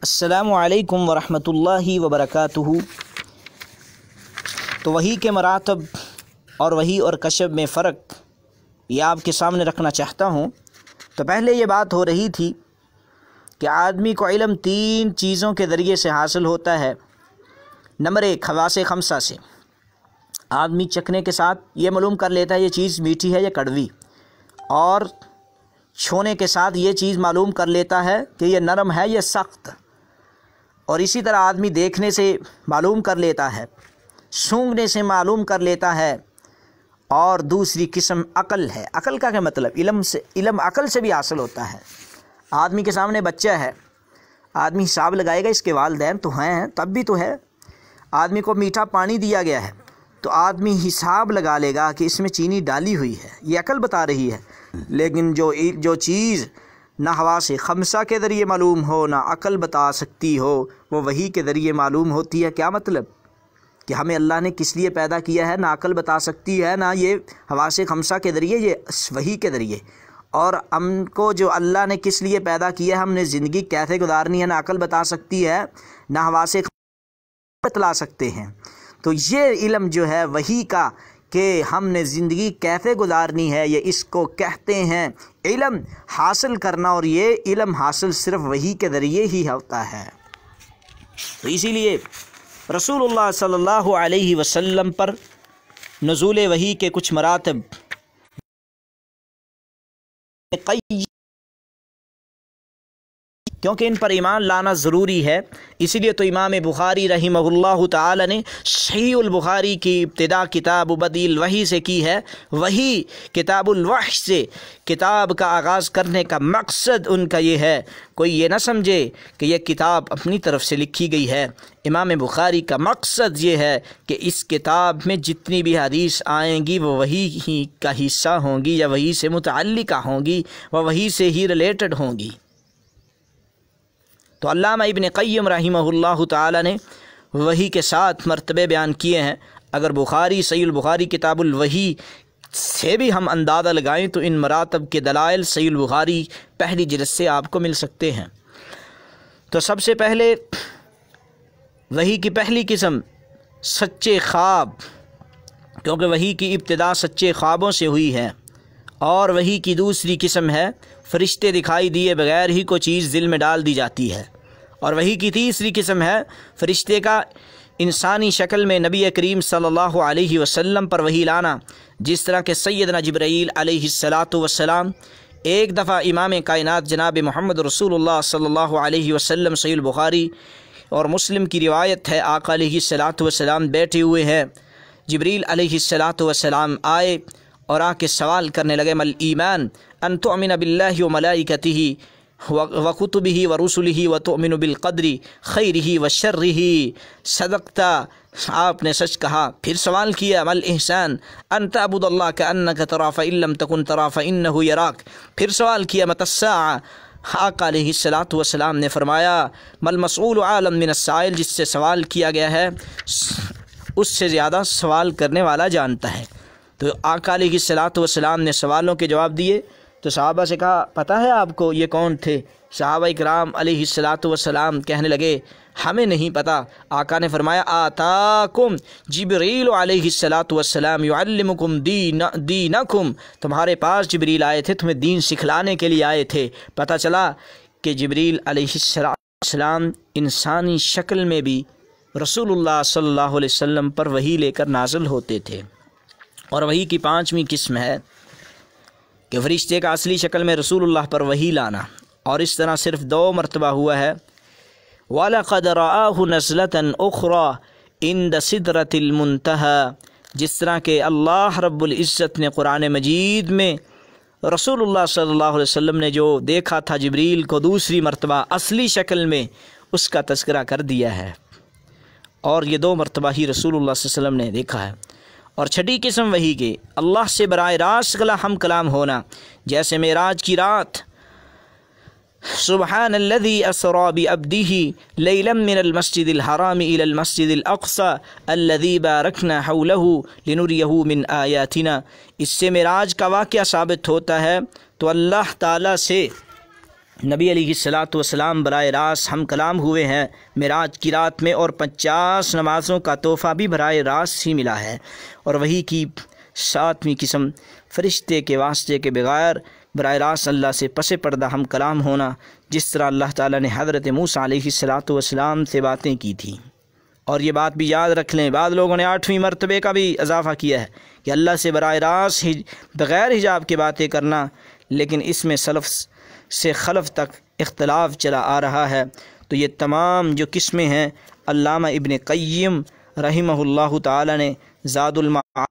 السلام علیکم ورحمۃ اللہ وبرکاتہ۔ تو وحی کے مراتب اور وحی اور کشف میں فرق یہ آپ کے سامنے رکھنا چاہتا ہوں۔ تو پہلے یہ بات ہو رہی تھی کہ آدمی کو علم 3 چیزوں کے ذریعے سے حاصل ہوتا ہے۔ نمبر 1 حواس خمسہ سے آدمی چکھنے کے ساتھ یہ معلوم کر لیتا ہے یہ چیز میٹھی ہے یا کڑوی، اور چھونے کے ساتھ یہ چیز معلوم کر لیتا ہے کہ یہ نرم ہے یا سخت، اور اسی طرح آدمی دیکھنے سے معلوم کر لیتا ہے، سونگھنے سے معلوم کر لیتا ہے۔ اور دوسری قسم عقل ہے۔ عقل کا کیا مطلب؟ علم عقل سے بھی حاصل ہوتا ہے۔ آدمی کے سامنے بچہ ہے، آدمی حساب لگائے گا اس کے والدین تو ہیں تب بھی تو ہے۔ آدمی کو میٹھا پانی دیا گیا ہے تو آدمی حساب لگا لے گا کہ اس میں چینی ڈالی ہوئی ہے، یہ عقل بتا رہی ہے۔ لیکن جو چیز نہ حواس خمسہ کے ذریعے معلوم ہو نہ عقل بتا سکتی ہو، وہ وحی کے ذریعے معلوم ہوتی ہے۔ کیا مطلب؟ کہ ہمیں اللہ نے کس لیے پیدا کیا ہے، نہ عقل بتا سکتی ہے، نہ یہ حواس خمسہ کے ذریعے، یہ وحی کے ذریعے۔ اور ہم کو جو اللہ نے کس لیے پیدا کیا ہے، ہم نے زندگی کیسے گزارنی ہے، نہ عقل بتا سکتی ہے نہ حواس بتلا سکتے ہیں۔ تو یہ علم جو ہے وحی کا کہ ہم نے زندگی کیسے گزارنی ہے، یہ اس کو کہتے ہیں علم حاصل کرنا، اور یہ علم حاصل صرف وحی کے ذریعے ہی ہوتا ہے۔ تو اسی لیے رسول اللہ صلی اللہ علیہ وسلم پر نزول وحی کے کچھ مراتب کیونکہ ان پر ایمان لانا ضروری ہے، اسی لیے تو امام بخاری رحمہ اللہ تعالی نے صحیح البخاری کی ابتدا کتاب بدیع الوحی سے کی ہے۔ وہی کتاب الوحی سے کتاب کا آغاز کرنے کا مقصد ان کا یہ ہے، کوئی یہ نہ سمجھے کہ یہ کتاب اپنی طرف سے لکھی گئی ہے۔ امام بخاری کا مقصد یہ ہے کہ اس کتاب میں جتنی بھی حدیث آئیں گی وہ وحی ہی کا حصہ ہوں گی، یا وحی سے متعلقہ ہوں گی، وہ وحی سے ہی ریلیٹڈ ہوں گی۔ تو علامہ ابن قیم رحمہ اللہ تعالی نے وحی کے 7 مرتبے بیان کیے ہیں۔ اگر بخاری صحیح البخاری کتاب الوحی سے بھی ہم اندازہ لگائیں تو ان مراتب کے دلائل صحیح البخاری پہلی جلد سے آپ کو مل سکتے ہیں۔ تو سب سے پہلے وحی کی پہلی قسم سچے خواب، کیونکہ وحی کی ابتدا سچے خوابوں سے ہوئی ہے۔ اور وحی کی دوسری قسم ہے فرشتے دکھائی دیے بغیر ہی کوئی چیز دل میں ڈال دی جاتی ہے۔ اور وحی کی تیسری قسم ہے فرشتے کا انسانی شکل میں نبی کریم صلی اللہ علیہ وسلم پر وحی لانا، جس طرح کہ سیدنا جبرائیل علیہ السلام ایک دفعہ امام کائنات جناب محمد رسول اللہ صلی اللہ علیہ وسلم، صحیح البخاری اور مسلم کی روایت ہے، آقا علیہ السلام بیٹھے ہوئے ہیں، جبریل علیہ السلام آئے اور آ کے سوال کرنے لگے، مل ایمان ان تؤمن باللہ وملائکتہ وکتبہ ورسلہ وتؤمن بالقدر خیرہ وشرہ، صدقت، آپ نے سچ کہا۔ پھر سوال کیا، مل احسان ان تعبد اللہ کأنک تراہ فإن لم تکن تراہ فإنہ یراک۔ پھر سوال کیا، متی الساعہ؟ آقا علیہ السلام نے فرمایا، مل مسئول عالم من السائل، جس سے سوال کیا گیا ہے اس سے زیادہ سوال کرنے والا جانتا ہے۔ تو آقا علیہ السلام نے سوالوں کے جواب دیے تو صحابہ سے کہا، پتہ ہے آپ کو یہ کون تھے؟ صحابہ اکرام علیہ السلام کہنے لگے، ہمیں نہیں پتہ۔ آقا نے فرمایا، آتاکم جبریل علیہ السلام یعلمکم دینکم، تمہارے پاس جبریل آئے تھے، تمہیں دین سکھلانے کے لیے آئے تھے۔ پتہ چلا کہ جبریل علیہ السلام انسانی شکل میں بھی رسول اللہ صلی اللہ علیہ وسلم پر وحی لے کر نازل ہوتے تھے۔ اور وحی کی 5ویں قسم ہے کہ فرشتے کا اصلی شکل میں رسول اللہ پر وحی لانا، اور اس طرح صرف 2 مرتبہ ہوا ہے۔ وَلَقَدْ رَآهُ نَزْلَةً أُخْرَى عِنْدَ سِدْرَةِ الْمُنْتَهَى، جس طرح کہ اللہ رب العزت نے قرآن مجید میں رسول اللہ صلی اللہ علیہ وسلم نے جو دیکھا تھا جبریل کو دوسری مرتبہ اصلی شکل میں، اس کا تذکرہ کر دیا ہے، اور یہ 2 مرتبہ ہی رسول اللہ صلی اللہ علیہ وسلم نے دیکھا ہے۔ اور 6ٹھی قسم وحی کے اللہ سے براہ راست ہم کلام ہونا، جیسے معراج کی رات، سبحان الذی اسری بعبدہ لیلا من المسجد الحرام الی المسجد الاقصی الذی بارکنا حولہ لنریہ من آیاتنا، اس سے معراج کا واقعہ ثابت ہوتا ہے۔ تو اللہ تعالیٰ سے نبی علیہ الصلاۃ والسلام براہ راست ہم کلام ہوئے ہیں معراج کی رات میں، اور 50 نمازوں کا تحفہ بھی براہ راست ہی ملا ہے، اور وہی کی 7ویں قسم فرشتے کے واسطے کے بغیر براہ راست اللہ سے پس پردہ ہم کلام ہونا، جس طرح اللہ تعالیٰ نے حضرت موسیٰ علیہ الصلاۃ والسلام سے باتیں کی تھیں۔ اور یہ بات بھی یاد رکھ لیں، بعض لوگوں نے 8ویں مرتبے کا بھی اضافہ کیا ہے کہ اللہ سے براہ راست بغیر حجاب کی باتیں کرنا، لیکن اس میں سلف سے خلف تک اختلاف چلا آ رہا ہے۔ تو یہ تمام جو قسمیں ہیں علامہ ابن قیم رحمہ اللہ تعالی نے زاد المعاد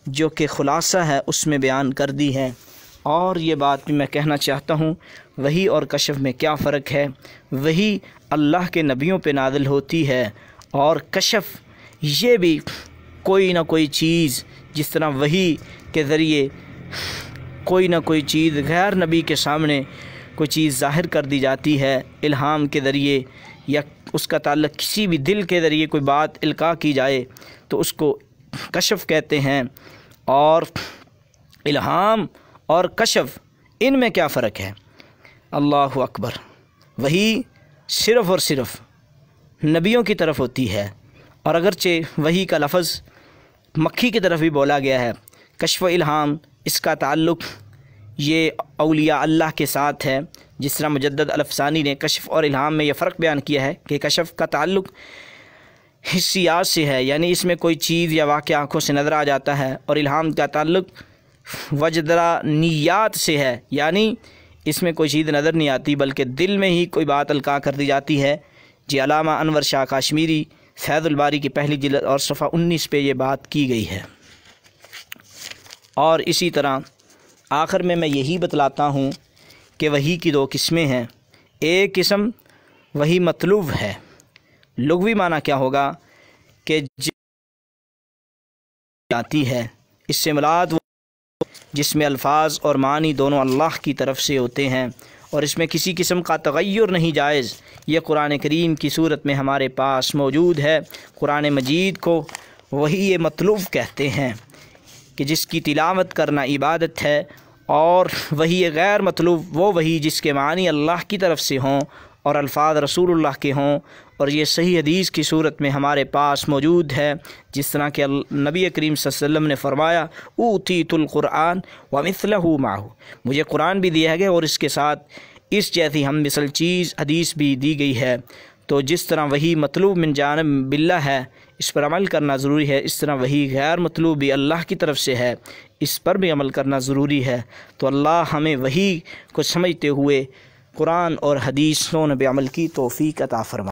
جو کہ خلاصہ ہے اس میں بیان کر دی ہے۔ اور یہ بات بھی میں کہنا چاہتا ہوں، وحی اور کشف میں کیا فرق ہے؟ وحی اللہ کے نبیوں پہ نازل ہوتی ہے، اور کشف یہ بھی کوئی نہ کوئی چیز، جس طرح وحی کے ذریعے کوئی نہ کوئی چیز غیر نبی کے سامنے کوئی چیز ظاہر کر دی جاتی ہے الہام کے ذریعے، یا اس کا تعلق کسی بھی دل کے ذریعے کوئی بات القاء کی جائے تو اس کو کشف کہتے ہیں۔ اور الہام اور کشف ان میں کیا فرق ہے؟ اللہ اکبر! وحی صرف اور صرف نبیوں کی طرف ہوتی ہے، اور اگرچہ وحی کا لفظ مکھی کی طرف بھی بولا گیا ہے، کشف و الہام اس کا تعلق یہ اولیاء اللہ کے ساتھ ہے، جس طرح مجدد الافسانی نے کشف اور الہام میں یہ فرق بیان کیا ہے کہ کشف کا تعلق حسیات سے ہے، یعنی اس میں کوئی چیز یا واقعہ آنکھوں سے نظر آ جاتا ہے، اور الہام کا تعلق وجدانیات سے ہے، یعنی اس میں کوئی چیز نظر نہیں آتی بلکہ دل میں ہی کوئی بات القاء کر دی جاتی ہے۔ جی علامہ انور شاہ کاشمیری فیض الباری کی پہلی جلد اور صفحہ 19 پہ یہ بات کی گئی ہے۔ اور اسی طرح آخر میں یہی بتلاتا ہوں کہ وحی کی 2 قسمیں ہیں۔ ایک قسم وحی مطلوب ہے، لغوی معنی کیا ہوگا کہ جاتی ہے، اس سے مراد جس میں الفاظ اور معنی دونوں اللہ کی طرف سے ہوتے ہیں، اور اس میں کسی قسم کا تغیر نہیں جائز۔ یہ قرآن کریم کی صورت میں ہمارے پاس موجود ہے۔ قرآن مجید کو وحی مطلوب کہتے ہیں کہ جس کی تلاوت کرنا عبادت ہے، اور وحی غیر مطلوب وہ وحی جس کے معنی اللہ کی طرف سے ہوں اور الفاظ رسول اللہ کے ہوں، اور یہ صحیح حدیث کی صورت میں ہمارے پاس موجود ہے، جس طرح کہ نبی کریم صلی اللہ علیہ وسلم نے فرمایا اوتیت القرآن ومثلہ معہ، مجھے قرآن بھی دیا گیا اور اس کے ساتھ اس جیسی ہم مثل چیز حدیث بھی دی گئی ہے۔ تو جس طرح وحی مطلوب من جانب باللہ ہے، اس پر عمل کرنا ضروری ہے، اس طرح وحی غیر مطلوب بھی اللہ کی طرف سے ہے، اس پر بھی عمل کرنا ضروری ہے۔ تو اللہ ہمیں وحی کو سمجھتے ہوئے قرآن اور حدیثوں پہ عمل کی توفیق عطا فرمائے۔